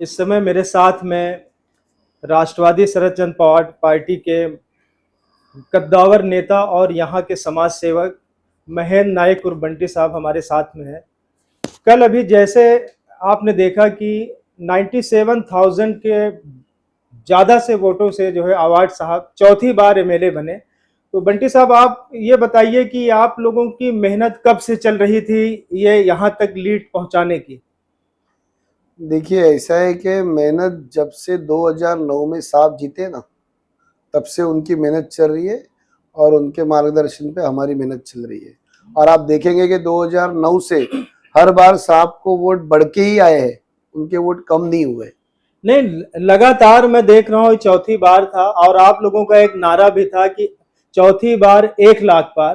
इस समय मेरे साथ में राष्ट्रवादी शरद चंद्र पवार पार्टी के कद्दावर नेता और यहाँ के समाज सेवक महेंद्र नायक और बंटी साहब हमारे साथ में हैं। कल अभी जैसे आपने देखा कि 97,000 के ज़्यादा से वोटों से जो है अवार्ड साहब चौथी बार एमएलए बने। तो बंटी साहब, आप ये बताइए कि आप लोगों की मेहनत कब से चल रही थी ये यहाँ तक लीड पहुँचाने की? देखिए, ऐसा है कि मेहनत जब से 2009 में साहब जीते ना, तब से उनकी मेहनत चल रही है और उनके मार्गदर्शन पे हमारी मेहनत चल रही है। और आप देखेंगे कि 2009 से हर बार साहब को वोट बढ़ के ही आए हैं, उनके वोट कम नहीं हुए। नहीं, लगातार मैं देख रहा हूँ चौथी बार था और आप लोगों का एक नारा भी था कि चौथी बार 1 लाख पार।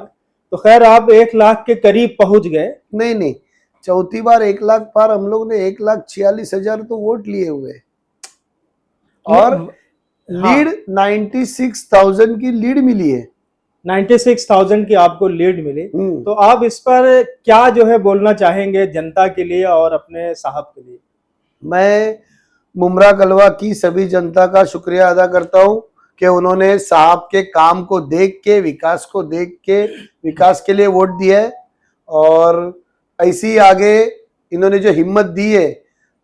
तो खैर आप 1 लाख के करीब पहुंच गए। नहीं, चौथी बार 1 लाख पार हम लोग ने 1,46,000 तो वोट लिए हुए और लीड 96,000 की लीड मिली है। 96,000 की आपको लीड मिली। तो आप इस पर क्या जो है बोलना चाहेंगे जनता के लिए और अपने साहब के लिए? मैं मुमरा कलवा की सभी जनता का शुक्रिया अदा करता हूं कि उन्होंने साहब के काम को देख के, विकास को देख के, विकास के लिए वोट दिया है। और ऐसी आगे इन्होंने जो हिम्मत दी है,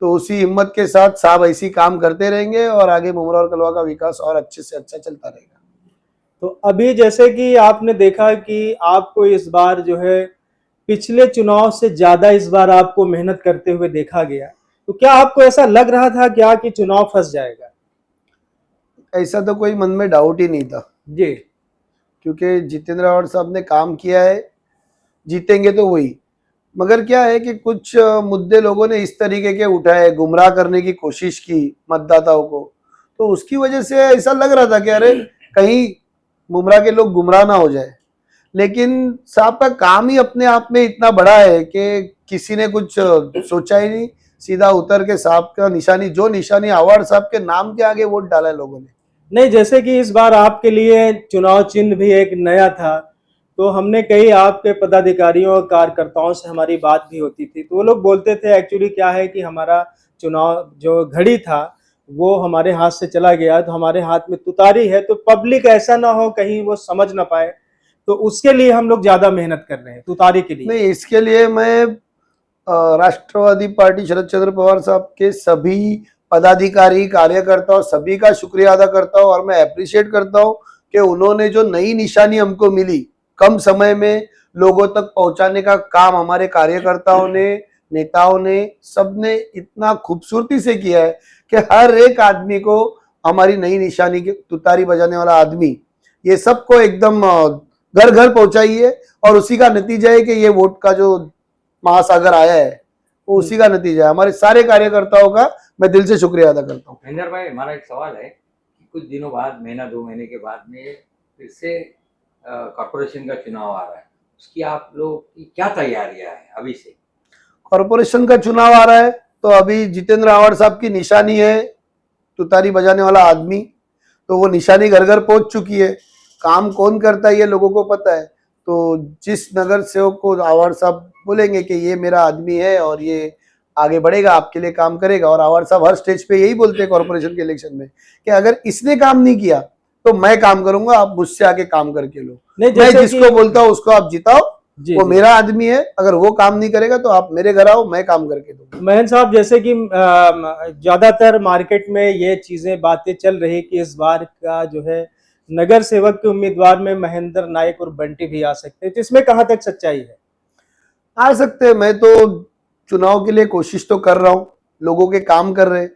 तो उसी हिम्मत के साथ साहब ऐसी काम करते रहेंगे और आगे मुमरा और कलवा का विकास और अच्छे से अच्छा चलता रहेगा। तो अभी जैसे कि आपने देखा कि आपको इस बार जो है पिछले चुनाव से ज्यादा इस बार आपको मेहनत करते हुए देखा गया। तो क्या आपको ऐसा लग रहा था क्या कि चुनाव फंस जाएगा? ऐसा तो कोई मन में डाउट ही नहीं था जी, क्योंकि जितेंद्र आवाड़ साहब ने काम किया है, जीतेंगे तो वही। मगर क्या है कि कुछ मुद्दे लोगों ने इस तरीके के उठाए, गुमराह करने की कोशिश की मतदाताओं को, तो उसकी वजह से ऐसा लग रहा था कि अरे कहीं मुमरा के लोग गुमराह ना हो जाए। लेकिन साहब का काम ही अपने आप में इतना बड़ा है कि किसी ने कुछ सोचा ही नहीं, सीधा उतर के साहब का निशानी, जो निशानी आवाड़ साहब के नाम के आगे वोट डाला है लोगों ने। नहीं, जैसे कि इस बार आपके लिए चुनाव चिन्ह भी एक नया था, तो हमने कई आपके पदाधिकारियों और कार्यकर्ताओं से हमारी बात भी होती थी, तो वो लोग बोलते थे एक्चुअली क्या है कि हमारा चुनाव जो घड़ी था वो हमारे हाथ से चला गया, तो हमारे हाथ में तुतारी है, तो पब्लिक ऐसा ना हो कहीं वो समझ ना पाए, तो उसके लिए हम लोग ज्यादा मेहनत कर रहे हैं तुतारी के लिए। नहीं, इसके लिए मैं राष्ट्रवादी पार्टी शरद चंद्र पवार साहब के सभी पदाधिकारी, कार्यकर्ता और सभी का शुक्रिया अदा करता हूं और मैं अप्रिशिएट करता हूं कि उन्होंने जो नई निशानी हमको मिली कम समय में लोगों तक पहुंचाने का काम हमारे कार्यकर्ताओं ने, नेताओं ने, सबने इतना खूबसूरती से किया है कि हर एक आदमी को हमारी नई निशानी के तुतारी बजाने वाला आदमी, ये सबको एकदम घर घर पहुंचाई है। और उसी का नतीजा है कि ये वोट का जो महासागर आया है वो उसी का नतीजा है। हमारे सारे कार्यकर्ताओं का मैं दिल से शुक्रिया अदा करता हूँ। महेंद्र भाई, हमारा एक सवाल है कि कुछ दिनों बाद, महीना 2 महीने के बाद में फिर से कॉर्पोरेशन का चुनाव आ रहा है, उसकी आप लोग की क्या तैयारियां हैं अभी से? कॉर्पोरेशन का चुनाव आ रहा है तो अभी जितेंद्र आवाड़ साहब की निशानी है तुतारी बजाने वाला आदमी, तो वो निशानी घर घर पहुंच चुकी है। काम कौन करता है ये लोगों को पता है, तो जिस नगर सेवक को आवाड़ साहब बोलेंगे कि ये मेरा आदमी है और ये आगे बढ़ेगा, आपके लिए काम करेगा, और आवाड़ साहब हर स्टेज पे यही बोलते हैं कॉर्पोरेशन के इलेक्शन में कि अगर इसने काम नहीं किया तो मैं काम करूंगा, आप मुझसे आके काम करके लो। मैं जिसको बोलता हूँ उसको आप जिताओ, वो मेरा आदमी है, अगर वो काम नहीं करेगा तो आप मेरे घर आओ, मैं काम करके दूंगा। महेंद्र साहब, जैसे कि ज्यादातर मार्केट में ये चीजें बातें चल रही कि इस बार का जो है नगर सेवक के उम्मीदवार में महेंद्र नायक और बंटी भी आ सकते हैं, तो इसमें कहां तक सच्चाई है? आ सकते हैं। मैं तो चुनाव के लिए कोशिश तो कर रहा हूँ, लोगों के काम कर रहे हैं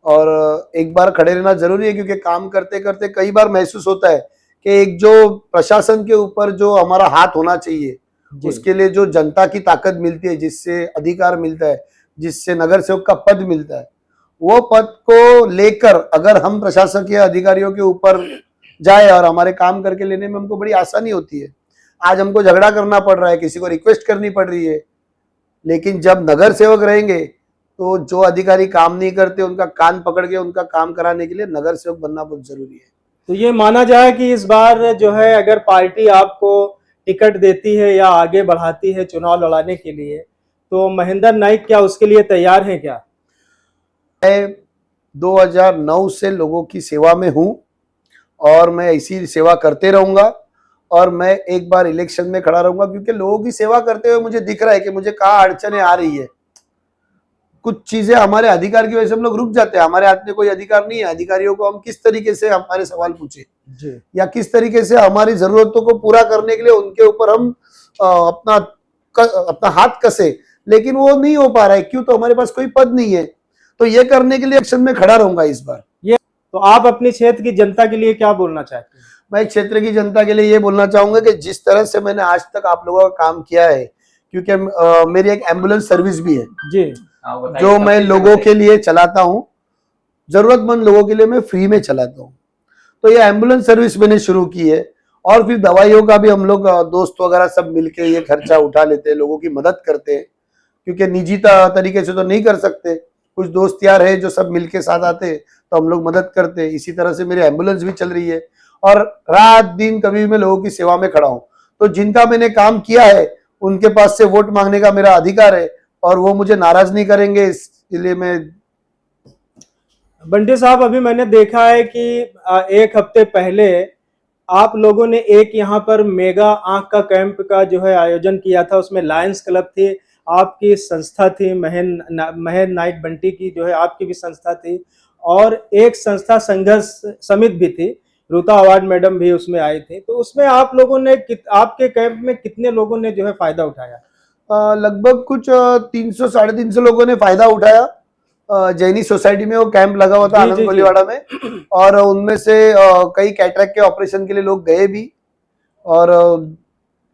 और एक बार खड़े रहना जरूरी है, क्योंकि काम करते करते कई बार महसूस होता है कि एक जो प्रशासन के ऊपर जो हमारा हाथ होना चाहिए, उसके लिए जो जनता की ताकत मिलती है, जिससे अधिकार मिलता है, जिससे नगर सेवक का पद मिलता है, वो पद को लेकर अगर हम प्रशासकीय अधिकारियों के ऊपर जाए और हमारे काम करके लेने में हमको बड़ी आसानी होती है। आज हमको झगड़ा करना पड़ रहा है, किसी को रिक्वेस्ट करनी पड़ रही है, लेकिन जब नगर सेवक रहेंगे तो जो अधिकारी काम नहीं करते उनका कान पकड़ के उनका काम कराने के लिए नगर सेवक बनना बहुत जरूरी है। तो ये माना जाए कि इस बार जो है अगर पार्टी आपको टिकट देती है या आगे बढ़ाती है चुनाव लड़ाने के लिए, तो महेंद्र नाइक क्या उसके लिए तैयार है क्या? मैं 2009 से लोगों की सेवा में हूँ और मैं ऐसी सेवा करते रहूंगा और मैं एक बार इलेक्शन में खड़ा रहूंगा, क्योंकि लोगों की सेवा करते हुए मुझे दिख रहा है कि मुझे कहाँ अड़चने आ रही है। कुछ चीजें हमारे अधिकार की वजह से हम लोग रुक जाते हैं, हमारे हाथ में कोई अधिकार नहीं है। अधिकारियों को हम किस तरीके से हमारे सवाल पूछे जी या किस तरीके से हमारी जरूरतों को पूरा करने के लिए उनके ऊपर हम अपना हाथ कसे, लेकिन वो नहीं हो पा रहा है। क्यों? तो हमारे पास कोई पद नहीं है। तो ये करने के लिए एक्शन में खड़ा रहूंगा इस बार। तो आप अपने क्षेत्र की जनता के लिए क्या बोलना चाहते हैं? मैं क्षेत्र की जनता के लिए ये बोलना चाहूंगा कि जिस तरह से मैंने आज तक आप लोगों का काम किया है, क्योंकि मेरी एक एम्बुलेंस सर्विस भी है जी जो मैं लोगों के लिए चलाता हूँ, जरूरतमंद लोगों के लिए मैं फ्री में चलाता हूँ। तो ये एम्बुलेंस सर्विस मैंने शुरू की है और फिर दवाइयों का भी हम लोग दोस्त वगैरह सब मिलके ये खर्चा उठा लेते हैं, लोगों की मदद करते हैं, क्योंकि निजी तरीके से तो नहीं कर सकते। कुछ दोस्त यार है जो सब मिलके साथ आते हैं तो हम लोग मदद करते हैं। इसी तरह से मेरी एम्बुलेंस भी चल रही है और रात दिन कभी भी मैं लोगों की सेवा में खड़ा हूँ। तो जिनका मैंने काम किया है उनके पास से वोट मांगने का मेरा अधिकार है और वो मुझे नाराज नहीं करेंगे, इसलिए मैं। बंटी साहब, अभी मैंने देखा है कि एक हफ्ते पहले आप लोगों ने एक यहाँ पर मेगा आंख का कैंप का जो है आयोजन किया था। उसमें लायंस क्लब थी, आपकी संस्था थी, महेंद्र नाइक बंटी की जो है आपकी भी संस्था थी, और एक संस्था संघर्ष समिति भी थी, रूता अवार्ड मैडम भी उसमें आई थी। तो उसमें आप लोगों ने आपके कैंप में कितने लोगों ने जो है फायदा उठाया? लगभग कुछ 300-350 लोगों ने फायदा उठाया। जैनी सोसाइटी में वो कैंप लगा हुआ था आनंद कोलीवाड़ा में, और उनमें से कई कैटरेक्ट के ऑपरेशन के लिए लोग गए भी और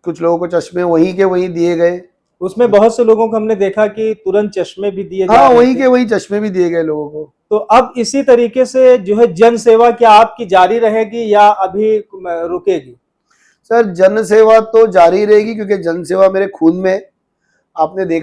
कुछ लोगों को चश्मे वहीं के वहीं दिए गए। उसमें बहुत से लोगों को हमने देखा कि तुरंत चश्मे भी दिए हाँ, वहीं के वहीं चश्मे भी दिए गए लोगों को। तो अब इसी तरीके से जो है जन सेवा क्या आपकी जारी रहेगी या अभी रुकेगी? सर, जन सेवा तो जारी रहेगी, क्योंकि जन सेवा मेरे खून में। आपने देखा